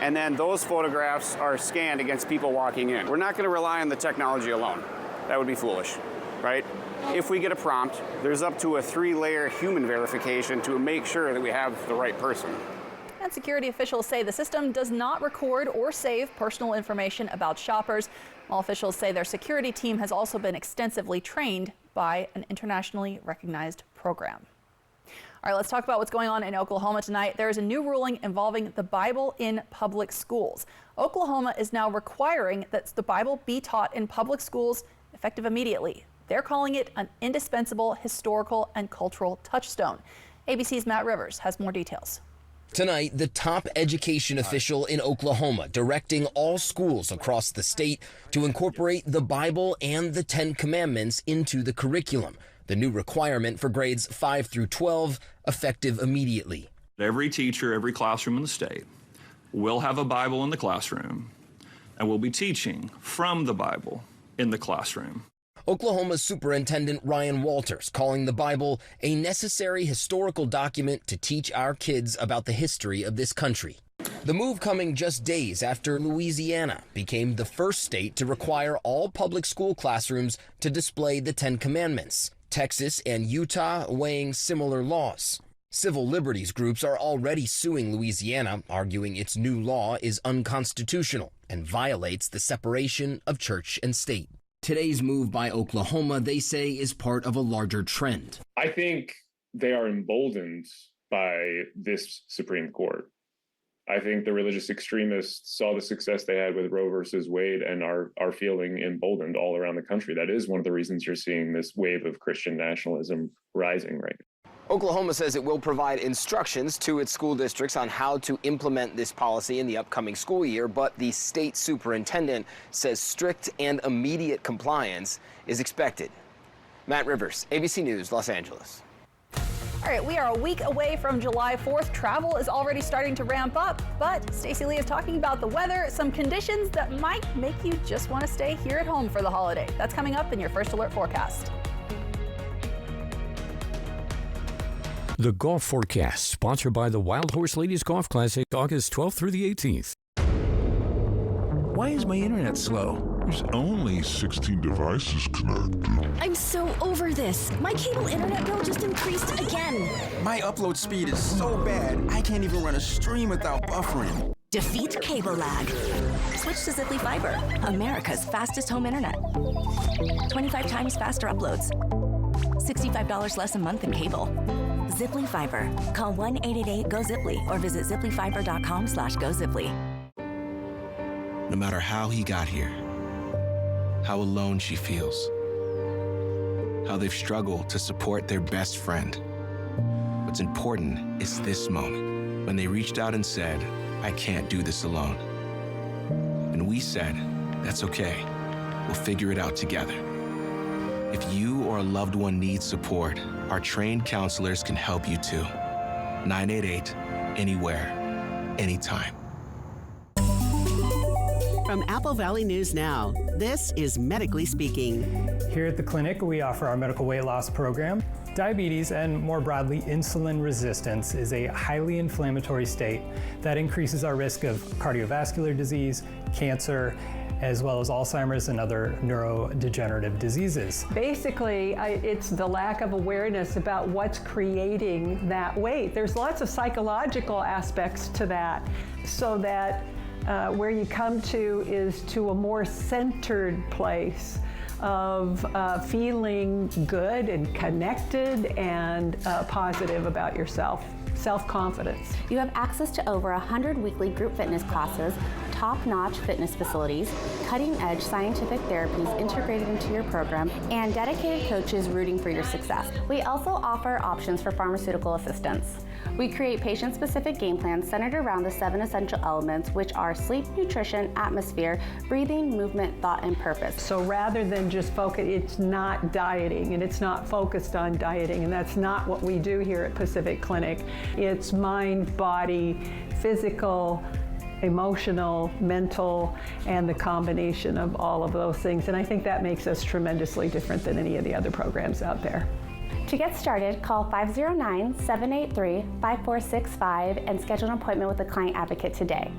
and then those photographs are scanned against people walking in. We're not going to rely on the technology alone. That would be foolish, right? If we get a prompt, there's up to a 3-layer human verification to make sure that we have the right person. And security officials say the system does not record or save personal information about shoppers. Mall officials say their security team has also been extensively trained by an internationally recognized program. All right, let's talk about what's going on in Oklahoma tonight. There is a new ruling involving the Bible in public schools. Oklahoma is now requiring that the Bible be taught in public schools effective immediately. They're calling it an indispensable historical and cultural touchstone. ABC's Matt Rivers has more details. Tonight, the top education official in Oklahoma directing all schools across the state to incorporate the Bible and the 10 Commandments into the curriculum. The new requirement for grades 5 through 12, effective immediately. Every teacher, every classroom in the state will have a Bible in the classroom and will be teaching from the Bible in the classroom. Oklahoma Superintendent Ryan Walters calling the Bible a necessary historical document to teach our kids about the history of this country. The move coming just days after Louisiana became the first state to require all public school classrooms to display the Ten Commandments. Texas and Utah weighing similar laws. Civil liberties groups are already suing Louisiana, arguing its new law is unconstitutional and violates the separation of church and state. Today's move by Oklahoma, they say, is part of a larger trend. I think they are emboldened by this Supreme Court. I think the religious extremists saw the success they had with Roe versus Wade and are feeling emboldened all around the country. That is one of the reasons you're seeing this wave of Christian nationalism rising right now. Oklahoma says it will provide instructions to its school districts on how to implement this policy in the upcoming school year, but the state superintendent says strict and immediate compliance is expected. Matt Rivers, ABC News, Los Angeles. All right, we are a week away from July 4th. Travel is already starting to ramp up, but Stacey Lee is talking about the weather, some conditions that might make you just want to stay here at home for the holiday. That's coming up in your First Alert forecast. The Golf Forecast, sponsored by the Wild Horse Ladies Golf Classic, August 12th through the 18th. Why is my internet slow? There's only 16 devices connected. I'm so over this. My cable internet bill just increased again. My upload speed is so bad, I can't even run a stream without buffering. Defeat cable lag. Switch to Ziply Fiber, America's fastest home internet. 25 times faster uploads. $65 less a month than cable. Ziply Fiber. Call 1-888-GO-ZIPLY or visit ziplyfiber.com/GoZiply. No matter how he got here, how alone she feels, how they've struggled to support their best friend. What's important is this moment, when they reached out and said, I can't do this alone. And we said, that's okay, we'll figure it out together. If you or a loved one needs support, our trained counselors can help you too. 988, anywhere, anytime. From Apple Valley News Now, this is Medically Speaking. Here at the clinic, we offer our medical weight loss program. Diabetes, and more broadly, insulin resistance, is a highly inflammatory state that increases our risk of cardiovascular disease, cancer, as well as Alzheimer's and other neurodegenerative diseases. Basically, it's the lack of awareness about what's creating that weight. There's lots of psychological aspects to that, so that where you come to is to a more centered place of feeling good and connected and positive about yourself. Self-confidence. You have access to over 100 weekly group fitness classes, top-notch fitness facilities, cutting-edge scientific therapies integrated into your program, and dedicated coaches rooting for your success. We also offer options for pharmaceutical assistance. We create patient-specific game plans centered around the 7 essential elements, which are sleep, nutrition, atmosphere, breathing, movement, thought, and purpose. So rather than just focus, it's not dieting, and it's not focused on dieting, and that's not what we do here at Pacific Clinic. It's mind, body, physical, emotional, mental, and the combination of all of those things. And I think that makes us tremendously different than any of the other programs out there. To get started, call 509-783-5465 and schedule an appointment with a client advocate today.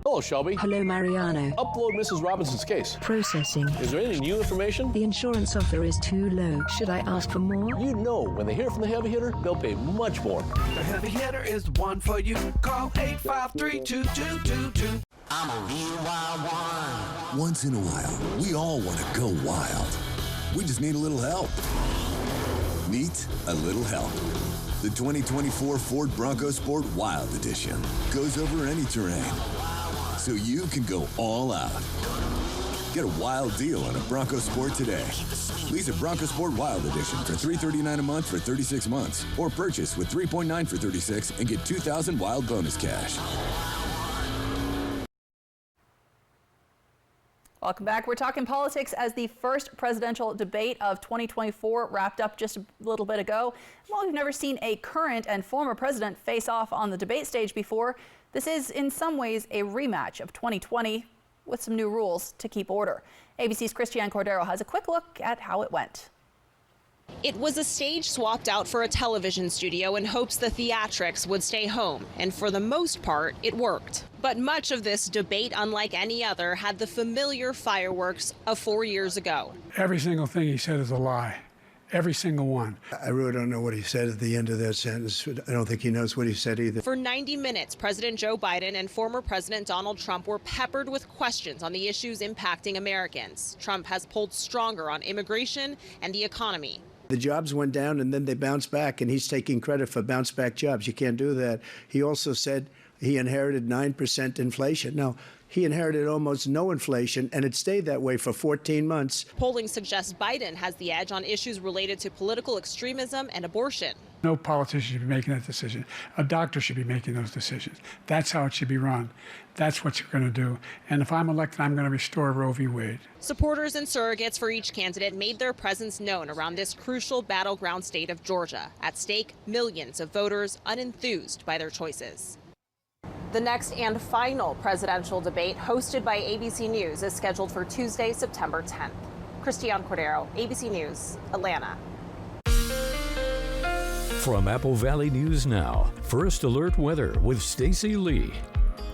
Hello, Shelby. Hello, Mariano. Upload Mrs. Robinson's case. Processing. Is there any new information? The insurance offer is too low. Should I ask for more? You know, when they hear from the heavy hitter, they'll pay much more. The heavy hitter is the one for you. Call 853-2222. I'm a real wild one. Once in a while, we all want to go wild. We just need a little help. Meet a little help. The 2024 Ford Bronco Sport Wild Edition goes over any terrain, so you can go all out. Get a wild deal on a Bronco Sport today. Lease a Bronco Sport Wild Edition for $339 a month for 36 months, or purchase with $3.9 for 36 and get $2,000 wild bonus cash. Welcome back. We're talking politics as the first presidential debate of 2024 wrapped up just a little bit ago. While we've never seen a current and former president face off on the debate stage before, this is in some ways a rematch of 2020. with some new rules to keep order. ABC's Christiane Cordero has a quick look at how it went. It was a stage swapped out for a television studio in hopes the theatrics would stay home, and for the most part, it worked. But much of this debate, unlike any other, had the familiar fireworks of 4 years ago. Every single thing he said is a lie. Every single one. I really don't know what he said at the end of that sentence. I don't think he knows what he said either. For 90 minutes, President Joe Biden and former President Donald Trump were peppered with questions on the issues impacting Americans. Trump has pulled stronger on immigration and the economy. The jobs went down and then they bounced back, and he's taking credit for bounce back jobs. You can't do that. He also said he inherited 9% inflation. No, he inherited almost no inflation, and it stayed that way for 14 months. Polling suggests Biden has the edge on issues related to political extremism and abortion. No politician should be making that decision. A doctor should be making those decisions. That's how it should be run. That's what you're going to do. And if I'm elected, I'm going to restore Roe v. Wade. Supporters and surrogates for each candidate made their presence known around this crucial battleground state of Georgia. At stake, millions of voters unenthused by their choices. The next and final presidential debate, hosted by ABC News, is scheduled for Tuesday, September 10th. Christiane Cordero, ABC News, Atlanta. From Apple Valley News Now, First Alert Weather with Stacy Lee.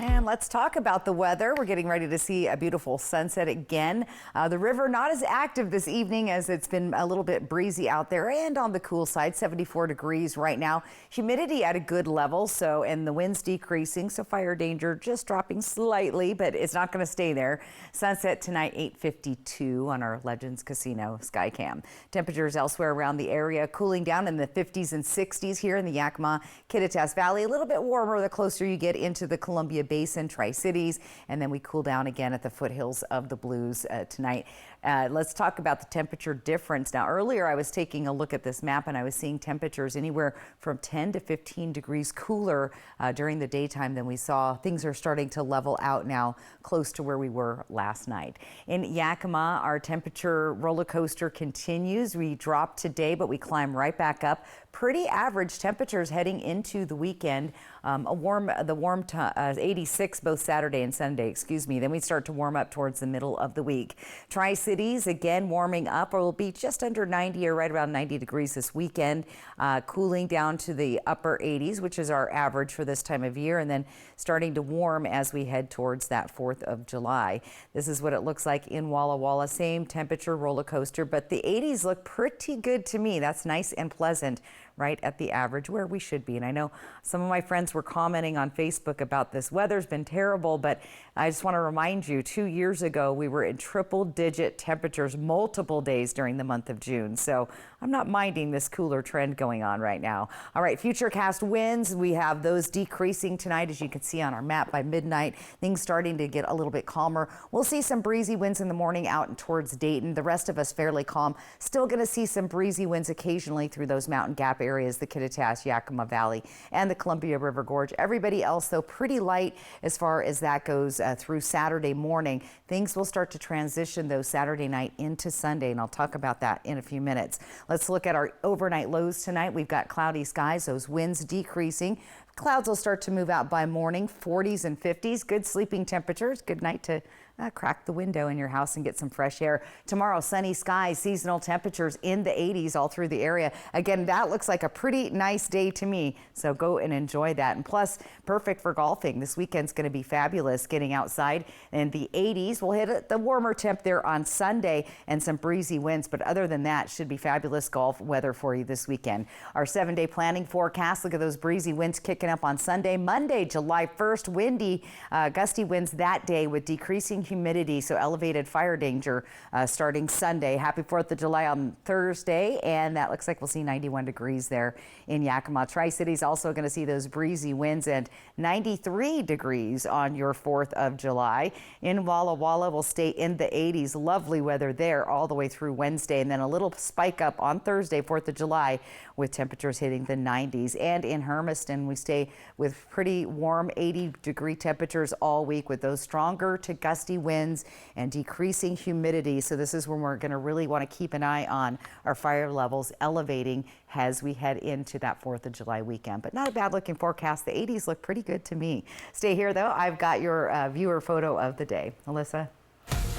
And let's talk about the weather. We're getting ready to see a beautiful sunset again. The river not as active this evening as it's been a little bit breezy out there and on the cool side, 74 degrees right now. Humidity at a good level, and the wind's decreasing, so fire danger just dropping slightly, but it's not going to stay there. Sunset tonight, 8:52 on our Legends Casino Skycam. Temperatures elsewhere around the area cooling down in the 50s and 60s here in the Yakima, Kittitas Valley. A little bit warmer the closer you get into the Columbia Basin, Tri-Cities, and then we cool down again at the foothills of the Blues tonight. Let's talk about the temperature difference. Now, earlier I was taking a look at this map and I was seeing temperatures anywhere from 10 to 15 degrees cooler during the daytime than we saw. Things are starting to level out now, close to where we were last night. In Yakima, our temperature roller coaster continues. We dropped today, but we climb right back up. Pretty average temperatures heading into the weekend. The warm 86 both Saturday and Sunday, Then we start to warm up towards the middle of the week. Tri-Cities again warming up, or will be just under 90 or right around 90 degrees this weekend, cooling down to the upper 80s, which is our average for this time of year, and then starting to warm as we head towards that 4th of July. This is what it looks like in Walla Walla. Same temperature roller coaster, but the 80s look pretty good to me. That's nice and pleasant, right at the average where we should be. And I know some of my friends were commenting on Facebook about this. Weather's been terrible, but I just want to remind you, 2 years ago, we were in triple-digit temperatures multiple days during the month of June. So I'm not minding this cooler trend going on right now. All right, futurecast winds, we have those decreasing tonight, as you can see on our map by midnight. Things starting to get a little bit calmer. We'll see some breezy winds in the morning out and towards Dayton. The rest of us fairly calm. Still going to see some breezy winds occasionally through those mountain gap areas, the Kittitas, Yakima Valley, and the Columbia River Gorge. Everybody else, though, pretty light as far as that goes through Saturday morning. Things will start to transition, though, Saturday night into Sunday, and I'll talk about that in a few minutes. Let's look at our overnight lows tonight. We've got cloudy skies, those winds decreasing. Clouds will start to move out by morning, 40s and 50s. Good sleeping temperatures. Good night to crack the window in your house and get some fresh air. Tomorrow, sunny skies, seasonal temperatures in the 80s all through the area. Again, that looks like a pretty nice day to me, so go and enjoy that. And plus, perfect for golfing. This weekend's going to be fabulous getting outside in the 80s. We'll hit the warmer temp there on Sunday and some breezy winds, but other than that, should be fabulous golf weather for you this weekend. Our 7-day planning forecast, look at those breezy winds kicking up on Sunday. Monday, July 1st, windy, gusty winds that day with decreasing humidity, so elevated fire danger starting Sunday. Happy 4th of July on Thursday, and that looks like we'll see 91 degrees there in Yakima. Tri-Cities also going to see those breezy winds and 93 degrees on your 4th of July. In Walla Walla, we'll stay in the 80s. Lovely weather there all the way through Wednesday, and then a little spike up on Thursday, 4th of July, with temperatures hitting the 90s. And in Hermiston, we stay with pretty warm 80-degree temperatures all week with those stronger to gusty winds and decreasing humidity. So this is when we're going to really want to keep an eye on our fire levels elevating as we head into that 4th of July weekend. But not a bad looking forecast. The 80s look pretty good to me. Stay here though. I've got your viewer photo of the day. Alyssa.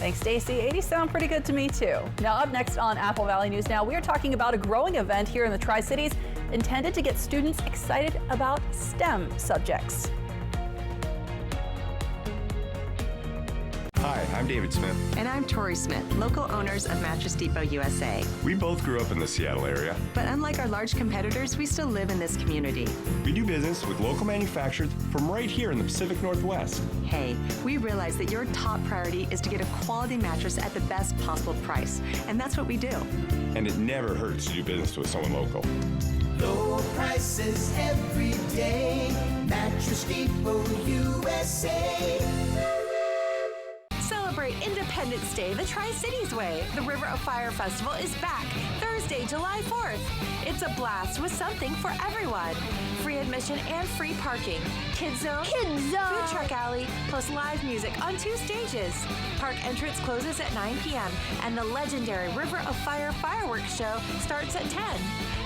Thanks, Stacy. 80s sound pretty good to me, too. Now, up next on Apple Valley News Now, we are talking about a growing event here in the Tri-Cities intended to get students excited about STEM subjects. Hi, I'm David Smith. And I'm Tori Smith, local owners of Mattress Depot USA. We both grew up in the Seattle area. But unlike our large competitors, we still live in this community. We do business with local manufacturers from right here in the Pacific Northwest. Hey, we realize that your top priority is to get a quality mattress at the best possible price. And that's what we do. And it never hurts to do business with someone local. Low prices every day. Mattress Depot USA. Celebrate Independence Day the Tri-Cities way. The River of Fire Festival is back Thursday, July 4th. It's a blast with something for everyone. Free admission and free parking. Kids Zone, Food Truck Alley, plus live music on 2 stages. Park entrance closes at 9 p.m. and the legendary River of Fire fireworks show starts at 10.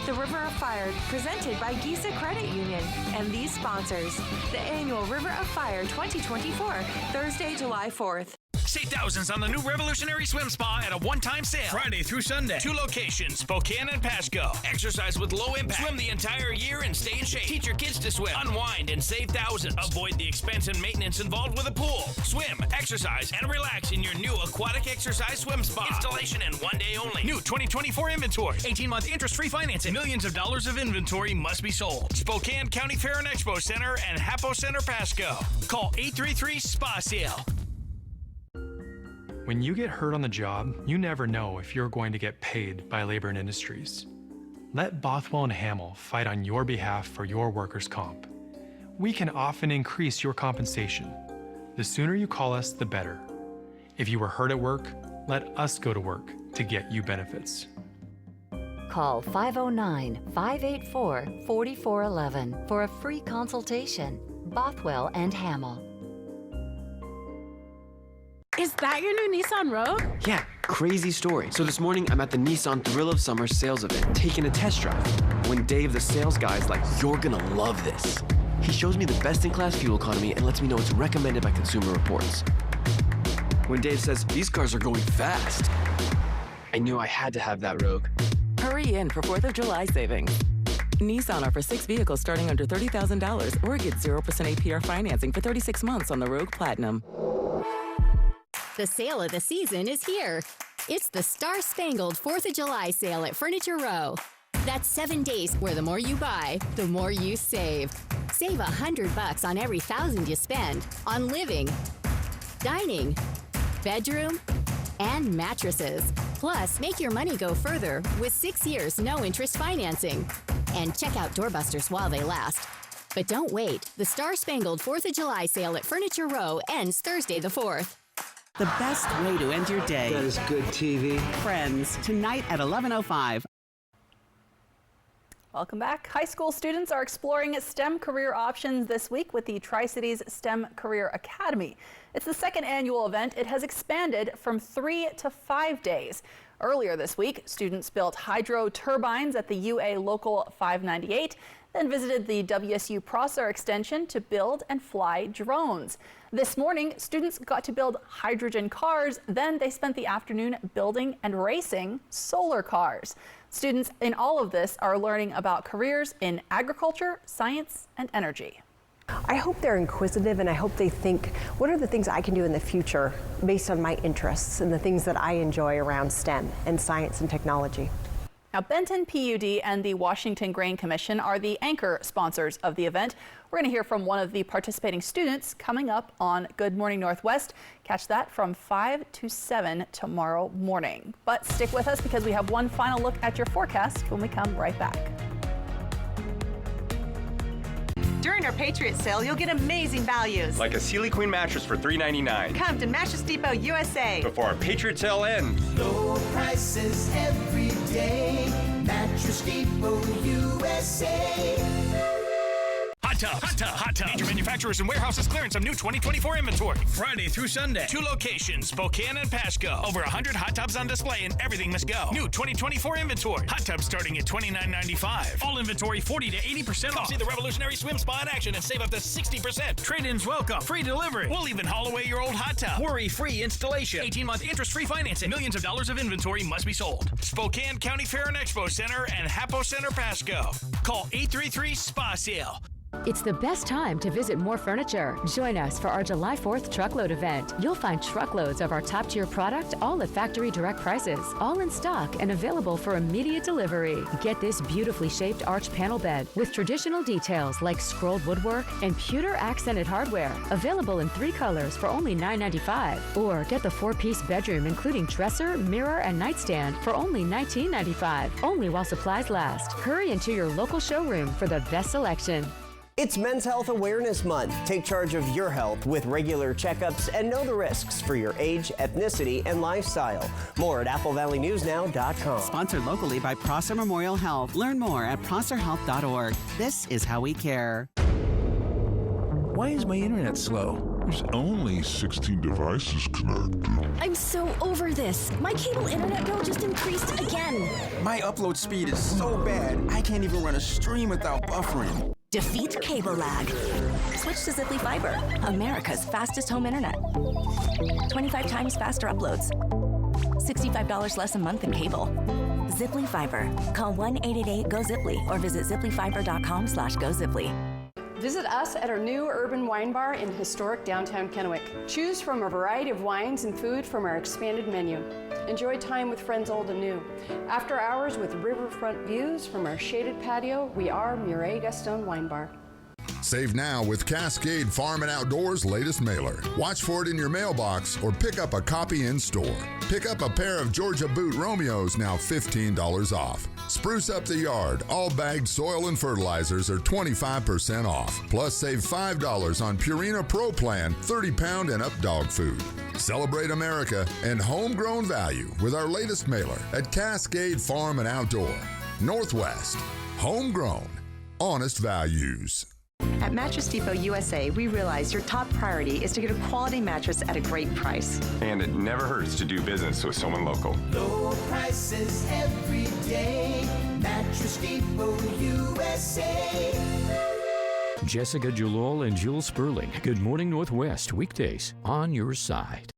The River of Fire, presented by Giza Credit Union and these sponsors. The annual River of Fire 2024, Thursday, July 4th. Save thousands on the new Revolutionary Swim Spa at a one-time sale. Friday through Sunday. 2 locations, Spokane and Pasco. Exercise with low impact. Swim the entire year and stay in shape. Teach your kids to swim. Unwind and save thousands. Avoid the expense and maintenance involved with a pool. Swim, exercise, and relax in your new aquatic exercise swim spa. Installation and 1 day only. New 2024 inventory. 18-month interest-free financing. Millions of dollars of inventory must be sold. Spokane County Fair and Expo Center and Hapo Center, Pasco. Call 833-SPA-SALE. When you get hurt on the job, you never know if you're going to get paid by Labor and Industries. Let Bothwell and Hamill fight on your behalf for your workers' comp. We can often increase your compensation. The sooner you call us, the better. If you were hurt at work, let us go to work to get you benefits. Call 509-584-4411 for a free consultation. Bothwell and Hamill. Is that your new Nissan Rogue? Yeah, crazy story. So this morning, I'm at the Nissan Thrill of Summer sales event, taking a test drive. When Dave, the sales guy, is like, "You're gonna love this." He shows me the best-in-class fuel economy and lets me know it's recommended by Consumer Reports. When Dave says, "These cars are going fast," I knew I had to have that Rogue. Hurry in for 4th of July savings. Nissan offers 6 vehicles starting under $30,000 or get 0% APR financing for 36 months on the Rogue Platinum. The sale of the season is here. It's the Star-Spangled 4th of July sale at Furniture Row. That's 7 days where the more you buy, the more you save. Save $100 on every $1,000 you spend on living, dining, bedroom, and mattresses. Plus, make your money go further with 6 years no interest financing. And check out doorbusters while they last. But don't wait. The Star-Spangled 4th of July sale at Furniture Row ends Thursday the 4th. The best way to end your day. That is good TV. Friends, tonight at 11:05. Welcome back. High school students are exploring STEM career options this week with the Tri-Cities STEM Career Academy. It's the 2nd annual event. It has expanded from 3 to 5 days. Earlier this week, students built hydro turbines at the UA Local 598, then visited the WSU Prosser Extension to build and fly drones. This morning, students got to build hydrogen cars. Then they spent the afternoon building and racing solar cars. Students in all of this are learning about careers in agriculture, science, and energy. I hope they're inquisitive, and I hope they think, what are the things I can do in the future based on my interests and the things that I enjoy around STEM and science and technology. Now, Benton PUD and the Washington Grain Commission are the anchor sponsors of the event. We're going to hear from one of the participating students coming up on Good Morning Northwest. Catch that from 5 to 7 tomorrow morning. But stick with us because we have one final look at your forecast when we come right back. During our Patriot sale, you'll get amazing values. Like a Sealy Queen mattress for $399. Come to Mattress Depot USA. Before our Patriot sale ends. Low prices every day. Mattress Depot USA. Hot tubs. Hot tub. Hot tub. Major manufacturers and warehouses clearance of new 2024 inventory. Friday through Sunday. 2 locations, Spokane and Pasco. Over 100 hot tubs on display and everything must go. New 2024 inventory. Hot tubs starting at $29.95. All inventory 40 to 80% off. Come see the revolutionary swim spa in action and save up to 60%. Trade-ins welcome. Free delivery. We'll even haul away your old hot tub. Worry-free installation. 18-month interest-free financing. Millions of dollars of inventory must be sold. Spokane County Fair and Expo Center and Hapo Center Pasco. Call 833-SPA-SALE. It's the best time to visit More Furniture. Join us for our July 4th truckload event. You'll find truckloads of our top-tier product, all at factory direct prices, all in stock and available for immediate delivery. Get this beautifully shaped arch panel bed with traditional details like scrolled woodwork and pewter accented hardware, available in 3 colors for only $9.95. Or get the 4-piece bedroom including dresser, mirror, and nightstand for only $19.95. Only while supplies last. Hurry into your local showroom for the best selection. It's Men's Health Awareness Month. Take charge of your health with regular checkups and know the risks for your age, ethnicity, and lifestyle. More at AppleValleyNewsNow.com. Sponsored locally by Prosser Memorial Health. Learn more at prosserhealth.org. This is how we care. Why is my internet slow? There's only 16 devices connected. I'm so over this. My cable internet bill just increased again. My upload speed is so bad, I can't even run a stream without buffering. Defeat cable lag. Switch to Ziply Fiber, America's fastest home internet. 25 times faster uploads. $65 less a month than cable. Ziply Fiber. Call 1-888-GO-ZIPLY or visit ziplyfiber.com/GoZiply. Visit us at our new urban wine bar in historic downtown Kennewick. Choose from a variety of wines and food from our expanded menu. Enjoy time with friends old and new. After hours with riverfront views from our shaded patio, we are Murray Gaston Wine Bar. Save now with Cascade Farm and Outdoors' latest mailer. Watch for it in your mailbox or pick up a copy in store. Pick up a pair of Georgia Boot Romeos, now $15 off. Spruce up the yard. All bagged soil and fertilizers are 25% off. Plus save $5 on Purina Pro Plan 30-pound and up dog food. Celebrate America and homegrown value with our latest mailer at Cascade Farm and Outdoor. Northwest. Homegrown. Honest values. At Mattress Depot USA, we realize your top priority is to get a quality mattress at a great price. And it never hurts to do business with someone local. Low prices every day. Mattress Depot USA. Jessica Jalal and Jill Sperling. Good Morning Northwest, weekdays on your side.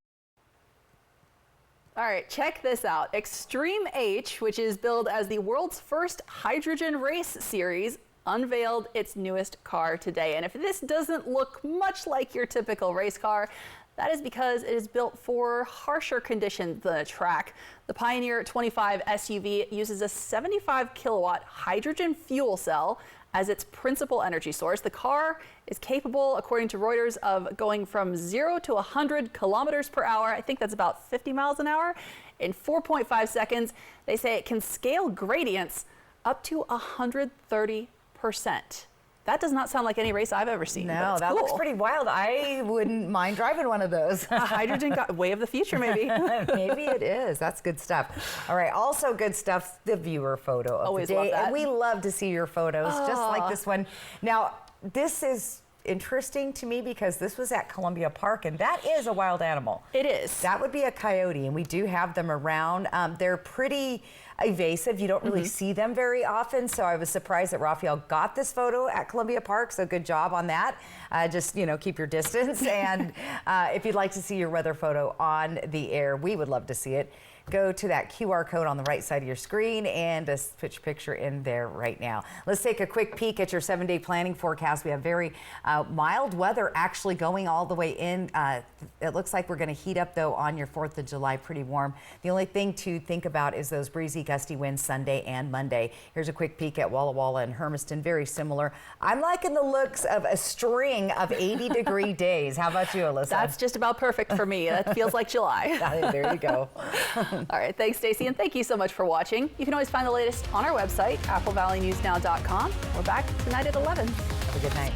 All right, check this out. Extreme H, which is billed as the world's first hydrogen race series, unveiled its newest car today. And if this doesn't look much like your typical race car, that is because it is built for harsher conditions than a track. The Pioneer 25 SUV uses a 75 kilowatt hydrogen fuel cell as its principal energy source. The car is capable, according to Reuters, of going from 0 to 100 kilometers per hour. I think that's about 50 miles an hour in 4.5 seconds. They say it can scale gradients up to 130%. That does not sound like any race I've ever seen. No, that looks pretty wild. I wouldn't mind driving one of those. A hydrogen way of the future, maybe. Maybe it is. That's good stuff. All right, also good stuff, the viewer photo of Always the day. love that. And we love to see your photos, just like this one. Now, this is interesting to me because this was at Columbia Park, and that is a wild animal. It is. That would be a coyote, and we do have them around. They're pretty evasive. You don't really see them very often, so I was surprised that Raphael got this photo at Columbia Park, so good job on that. Just, keep your distance, and if you'd like to see your weather photo on the air, we would love to see it. Go to that QR code on the right side of your screen and just put your picture in there right now. Let's take a quick peek at your 7-day planning forecast. We have very mild weather actually going all the way in. It looks like we're going to heat up, though, on your 4th of July, pretty warm. The only thing to think about is those breezy, gusty winds Sunday and Monday. Here's a quick peek at Walla Walla and Hermiston, very similar. I'm liking the looks of a string of 80-degree days. How about you, Alyssa? That's just about perfect for me. That feels like July. There you go. All right, thanks, Stacey, and thank you so much for watching. You can always find the latest on our website, AppleValleyNewsNow.com. We're back tonight at 11. Have a good night.